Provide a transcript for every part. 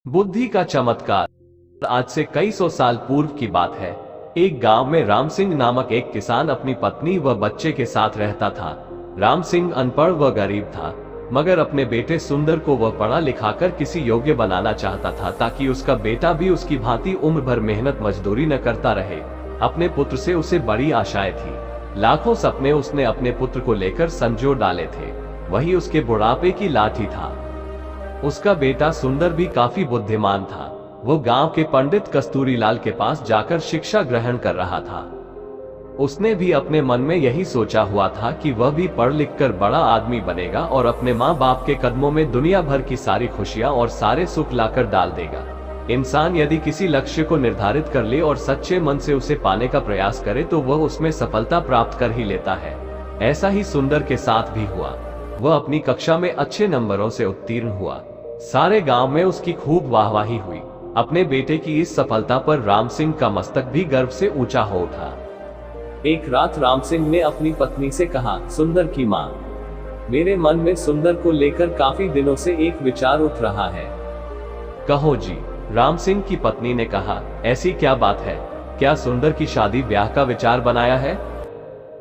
बुद्धि का चमत्कार। आज से कई सौ साल पूर्व की बात है। एक गांव में राम सिंह नामक एक किसान अपनी पत्नी व बच्चे के साथ रहता था। राम सिंह अनपढ़ व गरीब था, मगर अपने बेटे सुंदर को वह पढ़ा लिखाकर किसी योग्य बनाना चाहता था, ताकि उसका बेटा भी उसकी भांति उम्र भर मेहनत मजदूरी न करता रहे। अपने पुत्र से उसे बड़ी आशाएं थी। लाखों सपने उसने अपने पुत्र को लेकर संजो डाले थे। वही उसके बुढ़ापे की लाठी था। उसका बेटा सुंदर भी काफी बुद्धिमान था। वो गांव के पंडित कस्तूरीलाल के पास जाकर शिक्षा ग्रहण कर रहा था। उसने भी अपने मन में यही सोचा हुआ था कि वह भी पढ़ लिख कर बड़ा आदमी बनेगा और अपने माँ बाप के कदमों में दुनिया भर की सारी खुशियां और सारे सुख लाकर डाल देगा। इंसान यदि किसी लक्ष्य को निर्धारित कर ले और सच्चे मन से उसे पाने का प्रयास करे तो वह उसमें सफलता प्राप्त कर ही लेता है। ऐसा ही सुंदर के साथ भी हुआ। वह अपनी कक्षा में अच्छे नंबरों से उत्तीर्ण हुआ। सारे गांव में उसकी खूब वाहवाही हुई। अपने बेटे की इस सफलता पर राम सिंह का मस्तक भी गर्व से ऊंचा हो उठा। एक रात राम सिंह ने अपनी पत्नी से कहा, सुंदर की माँ, मेरे मन में सुंदर को लेकर काफी दिनों से एक विचार उठ रहा है। कहो जी, राम सिंह की पत्नी ने कहा, ऐसी क्या बात है? क्या सुंदर की शादी ब्याह का विचार बनाया है?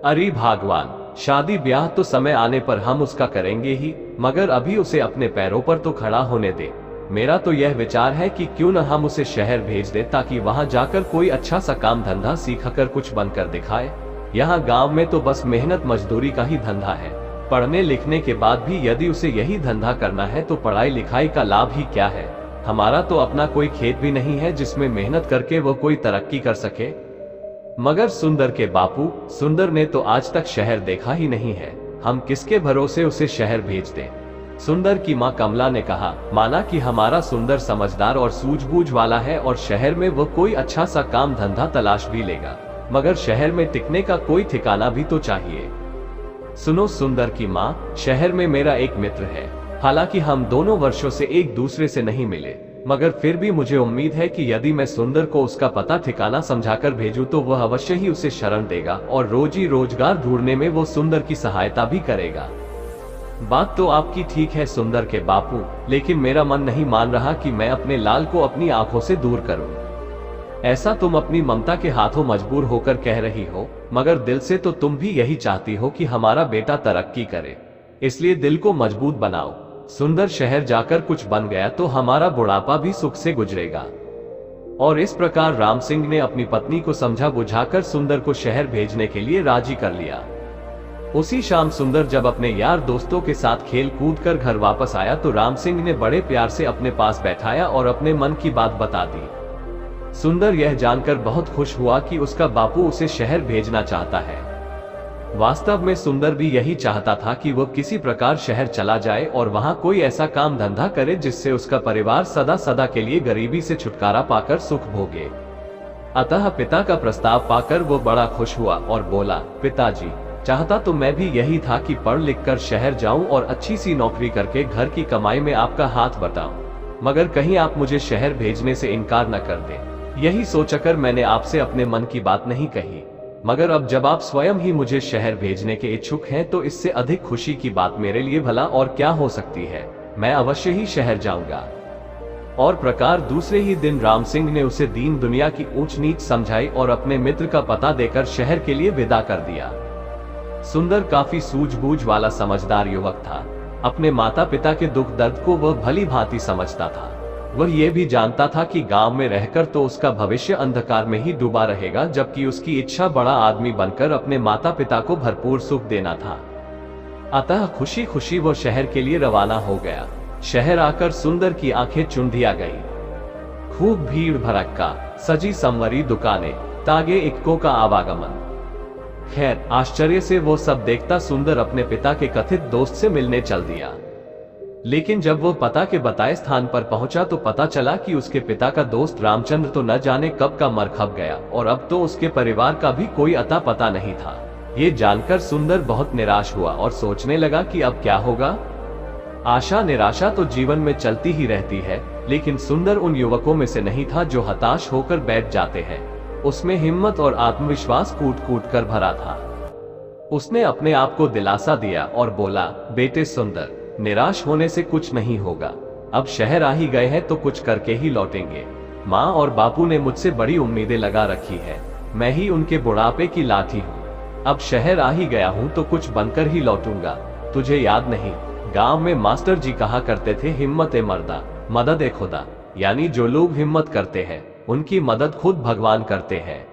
अरे भगवान, शादी ब्याह तो समय आने पर हम उसका करेंगे ही, मगर अभी उसे अपने पैरों पर तो खड़ा होने दे। मेरा तो यह विचार है कि क्यों न हम उसे शहर भेज दे, ताकि वहां जाकर कोई अच्छा सा काम धंधा सीखकर कुछ बनकर दिखाए। यहाँ गांव में तो बस मेहनत मजदूरी का ही धंधा है। पढ़ने लिखने के बाद भी यदि उसे यही धंधा करना है तो पढ़ाई लिखाई का लाभ ही क्या है? हमारा तो अपना कोई खेत भी नहीं है जिसमें मेहनत करके वो कोई तरक्की कर सके। मगर सुंदर के बापू, सुंदर ने तो आज तक शहर देखा ही नहीं है। हम किसके भरोसे उसे शहर भेज दें? सुंदर की मां कमला ने कहा, माना कि हमारा सुंदर समझदार और सूझबूझ वाला है और शहर में वह कोई अच्छा सा काम धंधा तलाश भी लेगा, मगर शहर में टिकने का कोई ठिकाना भी तो चाहिए। सुनो सुंदर की मां, शहर में मेरा एक मित्र है। हालांकि हम दोनों वर्षों से एक दूसरे से नहीं मिले, मगर फिर भी मुझे उम्मीद है कि यदि मैं सुंदर को उसका पता ठिकाना समझाकर भेजूं तो वह अवश्य ही उसे शरण देगा और रोजी रोजगार ढूंढने में वो सुंदर की सहायता भी करेगा। बात तो आपकी ठीक है सुंदर के बापू, लेकिन मेरा मन नहीं मान रहा कि मैं अपने लाल को अपनी आंखों से दूर करूं। ऐसा तुम अपनी ममता के हाथों मजबूर होकर कह रही हो, मगर दिल से तो तुम भी यही चाहती हो कि हमारा बेटा तरक्की करे। इसलिए दिल को मजबूत बनाओ। सुंदर शहर जाकर कुछ बन गया तो हमारा बुढ़ापा भी सुख से गुजरेगा। और इस प्रकार राम सिंह ने अपनी पत्नी को समझा बुझाकर सुंदर को शहर भेजने के लिए राजी कर लिया। उसी शाम सुंदर जब अपने यार दोस्तों के साथ खेल कूद कर घर वापस आया तो राम सिंह ने बड़े प्यार से अपने पास बैठाया और अपने मन की बात बता दी। सुंदर यह जानकर बहुत खुश हुआ कि उसका बापू उसे शहर भेजना चाहता है। वास्तव में सुंदर भी यही चाहता था कि वह किसी प्रकार शहर चला जाए और वहां कोई ऐसा काम धंधा करे जिससे उसका परिवार सदा सदा के लिए गरीबी से छुटकारा पाकर सुख भोगे। अतः पिता का प्रस्ताव पाकर वो बड़ा खुश हुआ और बोला, पिताजी, चाहता तो मैं भी यही था कि पढ़ लिख कर शहर जाऊं और अच्छी सी नौकरी करके घर की कमाई में आपका हाथ बटाऊं, मगर कहीं आप मुझे शहर भेजने से इनकार न कर दें। यही सोचकर मैंने आपसे अपने मन की बात नहीं कही, मगर अब जब आप स्वयं ही मुझे शहर भेजने के इच्छुक हैं तो इससे अधिक खुशी की बात मेरे लिए भला और क्या हो सकती है। मैं अवश्य ही शहर जाऊंगा। और प्रकार दूसरे ही दिन राम सिंह ने उसे दीन दुनिया की ऊंच नीच समझाई और अपने मित्र का पता देकर शहर के लिए विदा कर दिया। सुंदर काफी सूझबूझ वाला समझदार युवक था। अपने माता पिता के दुख दर्द को वह भली भांति समझता था। वह यह भी जानता था कि गांव में रहकर तो उसका भविष्य अंधकार में ही डूबा रहेगा, जबकि उसकी इच्छा बड़ा आदमी बनकर अपने माता पिता को भरपूर सुख देना था। अतः खुशी खुशी वह शहर के लिए रवाना हो गया। शहर आकर सुंदर की आंखें चुंधिया गई। खूब भीड़ भड़क्का, सजी संवरी दुकानें, तागे इक्कों का आवागमन। खैर, आश्चर्य से वो सब देखता सुंदर अपने पिता के कथित दोस्त से मिलने चल दिया। लेकिन जब वो पता के बताए स्थान पर पहुंचा तो पता चला कि उसके पिता का दोस्त रामचंद्र तो न जाने कब का मर खप गया और अब तो उसके परिवार का भी कोई अता पता नहीं था। ये जानकर सुंदर बहुत निराश हुआ और सोचने लगा कि अब क्या होगा। आशा निराशा तो जीवन में चलती ही रहती है, लेकिन सुंदर उन युवकों में से नहीं था जो हताश होकर बैठ जाते हैं। उसमें हिम्मत और आत्मविश्वास कूट कूट कर भरा था। उसने अपने आप को दिलासा दिया और बोला, बेटे सुंदर, निराश होने से कुछ नहीं होगा। अब शहर आ ही गए हैं तो कुछ करके ही लौटेंगे। माँ और बापू ने मुझसे बड़ी उम्मीदें लगा रखी है, मैं ही उनके बुढ़ापे की लाठी हूँ। अब शहर आ ही गया हूँ तो कुछ बनकर ही लौटूंगा। तुझे याद नहीं, गांव में मास्टर जी कहा करते थे, हिम्मत ए मर्दा मदद ए खुदा। यानी जो लोग हिम्मत करते हैं उनकी मदद खुद भगवान करते हैं।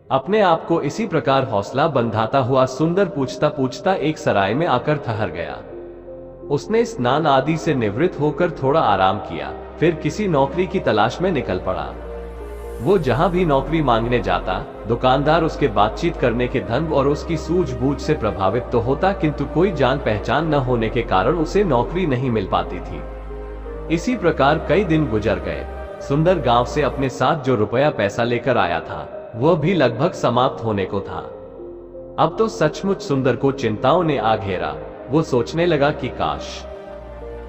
अपने आप को इसी प्रकार हौसला बंधाता हुआ सुंदर पूछता पूछता एक सराय में आकर ठहर गया। उसने स्नान आदि से निवृत्त होकर थोड़ा आराम किया, फिर किसी नौकरी की तलाश में निकल पड़ा। वो जहां भी नौकरी मांगने जाता, दुकानदार उसके बातचीत करने के ढंग और उसकी सूझबूझ से प्रभावित तो होता, किंतु कोई जान पहचान न होने के कारण उसे नौकरी नहीं मिल पाती थी। इसी प्रकार कई दिन गुजर गए। सुंदर गांव से अपने साथ जो रुपया पैसा लेकर आया था वह भी लगभग समाप्त होने को था। अब तो सचमुच सुंदर को चिंताओं ने आ घेरा। वो सोचने लगा कि काश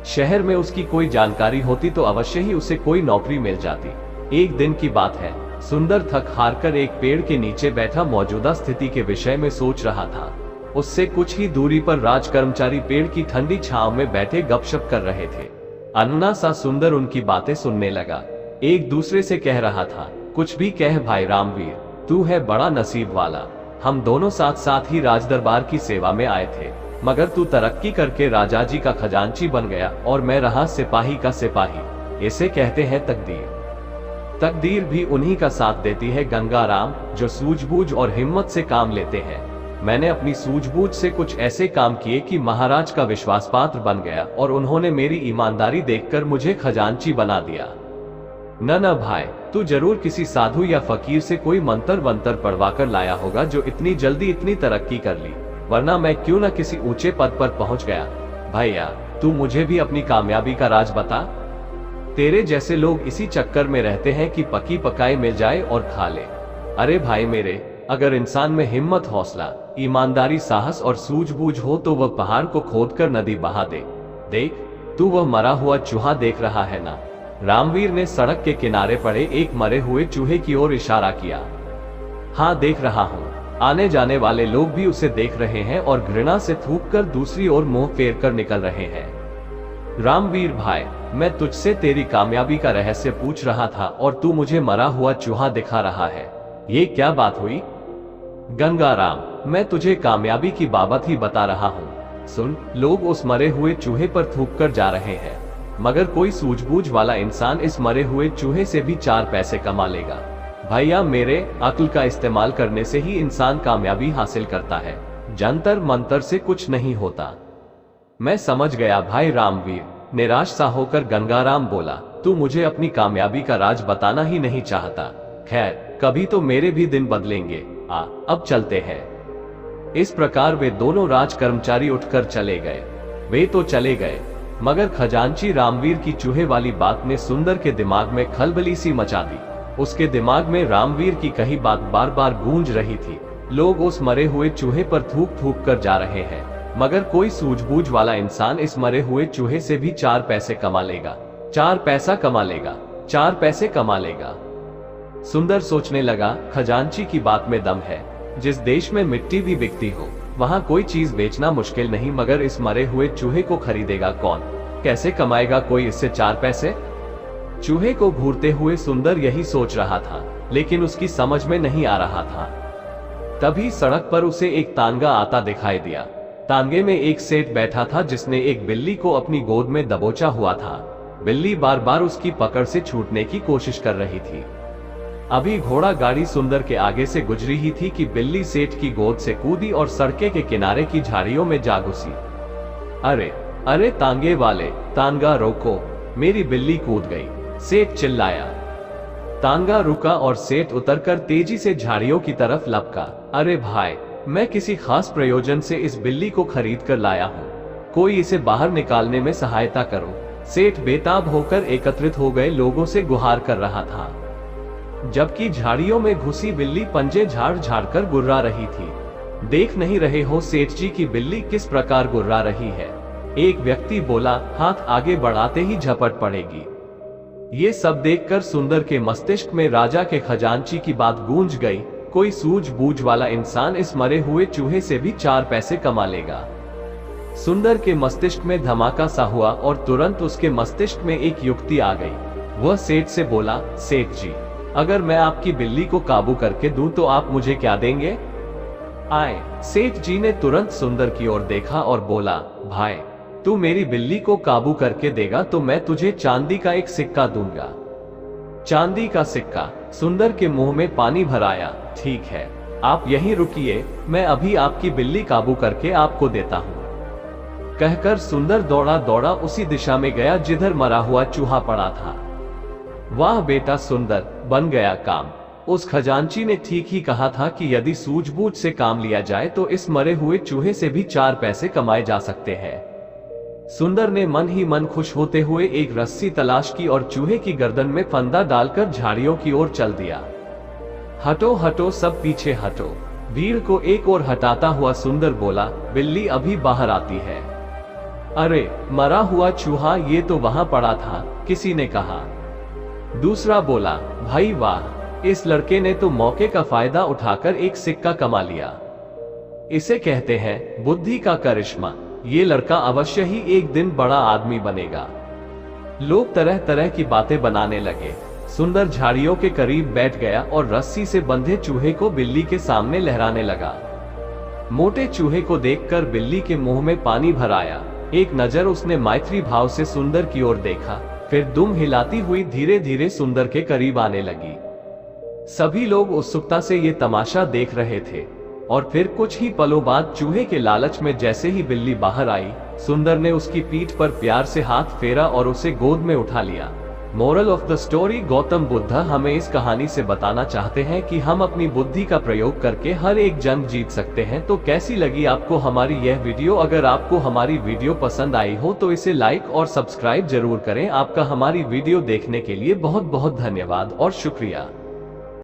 शहर में उसकी कोई जानकारी होती तो अवश्य ही उसे कोई नौकरी मिल जाती। एक दिन की बात है, सुंदर थक हार कर एक पेड़ के नीचे बैठा मौजूदा स्थिति के विषय में सोच रहा था। उससे कुछ ही दूरी पर राज कर्मचारी पेड़ की ठंडी छांव में बैठे गपशप कर रहे थे। अन्ना सा सुंदर उनकी बातें सुनने लगा। एक दूसरे से कह रहा था, कुछ भी कह भाई रामवीर, तू है बड़ा नसीब वाला। हम दोनों साथ साथ ही राजदरबार की सेवा में आए थे, मगर तू तरक्की करके राजा जी का खजांची बन गया और मैं रहा सिपाही का सिपाही। इसे कहते हैं तकदीर। तकदीर भी उन्हीं का साथ देती है गंगाराम, जो सूझबूझ और हिम्मत से काम लेते हैं। मैंने अपनी सूझबूझ से कुछ ऐसे काम किए कि महाराज का विश्वास पात्र बन गया और उन्होंने मेरी ईमानदारी देखकर मुझे खजांची बना दिया। न भाई, तू जरूर किसी साधु या फकीर से कोई मंत्र वंत्र पढ़वा कर लाया होगा जो इतनी जल्दी इतनी तरक्की कर ली, वरना मैं क्यों न किसी ऊंचे पद पर पहुंच गया। भैया, तू मुझे भी अपनी कामयाबी का राज बता। तेरे जैसे लोग इसी चक्कर में रहते हैं कि पकी पकाई मिल जाए और खा ले। अरे भाई मेरे, अगर इंसान में हिम्मत, हौसला, ईमानदारी, साहस और सूझबूझ हो तो वह पहाड़ को खोदकर नदी बहा दे। देख, तू वह मरा हुआ चूहा देख रहा है ना? रामवीर ने सड़क के किनारे पड़े एक मरे हुए चूहे की ओर इशारा किया। हाँ, देख रहा हूँ। आने जाने वाले लोग भी उसे देख रहे हैं और घृणा से थूककर दूसरी ओर मुंह फेर कर निकल रहे हैं। रामवीर भाई, मैं तुझसे तेरी कामयाबी का रहस्य पूछ रहा था और तू मुझे मरा हुआ चूहा दिखा रहा है। ये क्या बात हुई? गंगाराम, मैं तुझे कामयाबी की बाबत ही बता रहा हूँ। सुन, लोग उस मरे हुए चूहे पर थूककर जा रहे हैं, मगर कोई सूझबूझ वाला इंसान इस मरे हुए चूहे से भी 4 पैसे कमा लेगा। भैया मेरे, अक्ल का इस्तेमाल करने से ही इंसान कामयाबी हासिल करता है, जंतर मंतर से कुछ नहीं होता। मैं समझ गया भाई रामवीर, निराश सा होकर गंगाराम बोला। तू मुझे अपनी कामयाबी का राज बताना ही नहीं चाहता। खैर, कभी तो मेरे भी दिन बदलेंगे। अब चलते हैं। इस प्रकार वे दोनों राज कर्मचारी उठकर चले गए। वे तो चले गए, मगर खजांची रामवीर की चूहे वाली बात ने सुंदर के दिमाग में खलबली सी मचा दी। उसके दिमाग में रामवीर की कही बात बार बार गूंज रही थी। लोग उस मरे हुए चूहे पर थूक थूक कर जा रहे हैं, मगर कोई सूझबूझ वाला इंसान इस मरे हुए चूहे से भी 4 पैसे कमा लेगा। 4 पैसा कमा लेगा, 4 पैसे कमा लेगा। सुंदर सोचने लगा, खजांची की बात में दम है। जिस देश में मिट्टी भी बिकती हो, वहाँ कोई चीज बेचना मुश्किल नहीं, मगर इस मरे हुए चूहे को खरीदेगा कौन? कैसे कमाएगा कोई इससे 4 पैसे? चूहे को घूरते हुए सुंदर यही सोच रहा था, लेकिन उसकी समझ में नहीं आ रहा था। तभी सड़क पर उसे एक तांगा आता दिखाई दिया। तांगे में एक सेठ बैठा था जिसने एक बिल्ली को अपनी गोद में दबोचा हुआ था। बिल्ली बार बार उसकी पकड़ से छूटने की कोशिश कर रही थी। अभी घोड़ा गाड़ी सुंदर के आगे से गुजरी ही थी कि बिल्ली सेठ की गोद से कूदी और सड़के के किनारे की झाड़ियों में जा घुसी। अरे अरे तांगे वाले, तांगा रोको, मेरी बिल्ली कूद गई, सेठ चिल्लाया। तांगा रुका और सेठ उतरकर तेजी से झाड़ियों की तरफ लपका। अरे भाई, मैं किसी खास प्रयोजन से इस बिल्ली को खरीद कर लाया हूँ, कोई इसे बाहर निकालने में सहायता करो। सेठ बेताब होकर एकत्रित हो गए लोगों से गुहार कर रहा था, जबकि झाड़ियों में घुसी बिल्ली पंजे झाड़ झाड़ कर गुर्रा रही थी। देख नहीं रहे हो सेठ जी की बिल्ली किस प्रकार गुर्रा रही है? एक व्यक्ति बोला। हाथ आगे बढ़ाते ही झपट पड़ेगी। ये सब देखकर सुंदर के मस्तिष्क में राजा के खजांची की बात गूंज गई। कोई सूझबूझ वाला इंसान इस मरे हुए चूहे से भी 4 पैसे कमा लेगा। सुंदर के मस्तिष्क में धमाका सा हुआ और तुरंत उसके मस्तिष्क में एक युक्ति आ गई। वह सेठ से बोला, सेठ जी, अगर मैं आपकी बिल्ली को काबू करके दूं तो आप मुझे क्या देंगे? आए। सेठ जी ने तुरंत सुंदर की ओर देखा और बोला, भाई, तू मेरी बिल्ली को काबू करके देगा तो मैं तुझे चांदी का एक सिक्का दूंगा। चांदी का सिक्का? सुंदर के मुंह में पानी भर आया। ठीक है, आप यहीं रुकिए, मैं अभी आपकी बिल्ली काबू करके आपको देता हूँ। कहकर सुंदर दौड़ा दौड़ा उसी दिशा में गया जिधर मरा हुआ चूहा पड़ा था। वाह बेटा सुंदर, बन गया काम। उस खजांची ने ठीक ही कहा था कि यदि सूझबूझ से काम लिया जाए तो इस मरे हुए चूहे से भी 4 पैसे कमाए जा सकते हैं। सुंदर ने मन ही मन खुश होते हुए एक रस्सी तलाश की और चूहे की गर्दन में फंदा डालकर झाड़ियों की ओर चल दिया। हटो हटो, सब पीछे हटो। भीड़ को एक ओर हटाता हुआ सुंदर बोला, बिल्ली अभी बाहर आती है। अरे, मरा हुआ चूहा, ये तो वहां पड़ा था, किसी ने कहा। दूसरा बोला, भाई वाह, इस लड़के ने तो मौके का फायदा उठाकर एक सिक्का कमा लिया। इसे कहते हैं बुद्धि का करिश्मा। ये लड़का अवश्य ही एक दिन बड़ा आदमी बनेगा। लोग तरह तरह की बातें बनाने लगे। सुंदर झाड़ियों के करीब बैठ गया और रस्सी से बंधे चूहे को बिल्ली के सामने लहराने लगा। मोटे चूहे को देखकर बिल्ली के मुंह में पानी भर आया। एक नजर उसने मैत्री भाव से सुंदर की ओर देखा, फिर दुम हिलाती हुई धीरे धीरे सुंदर के करीब आने लगी। सभी लोग उत्सुकता से ये तमाशा देख रहे थे और फिर कुछ ही पलों बाद चूहे के लालच में जैसे ही बिल्ली बाहर आई, सुंदर ने उसकी पीठ पर प्यार से हाथ फेरा और उसे गोद में उठा लिया। Moral of the story, Gautam Buddha हमें इस कहानी से बताना चाहते हैं कि हम अपनी बुद्धि का प्रयोग करके हर एक जंग जीत सकते हैं। तो कैसी लगी आपको हमारी यह वीडियो? अगर आपको हमारी वीडियो पसंद आई हो तो इसे लाइक और सब्सक्राइब जरूर करें। आपका हमारी वीडियो देखने के लिए बहुत बहुत धन्यवाद और शुक्रिया।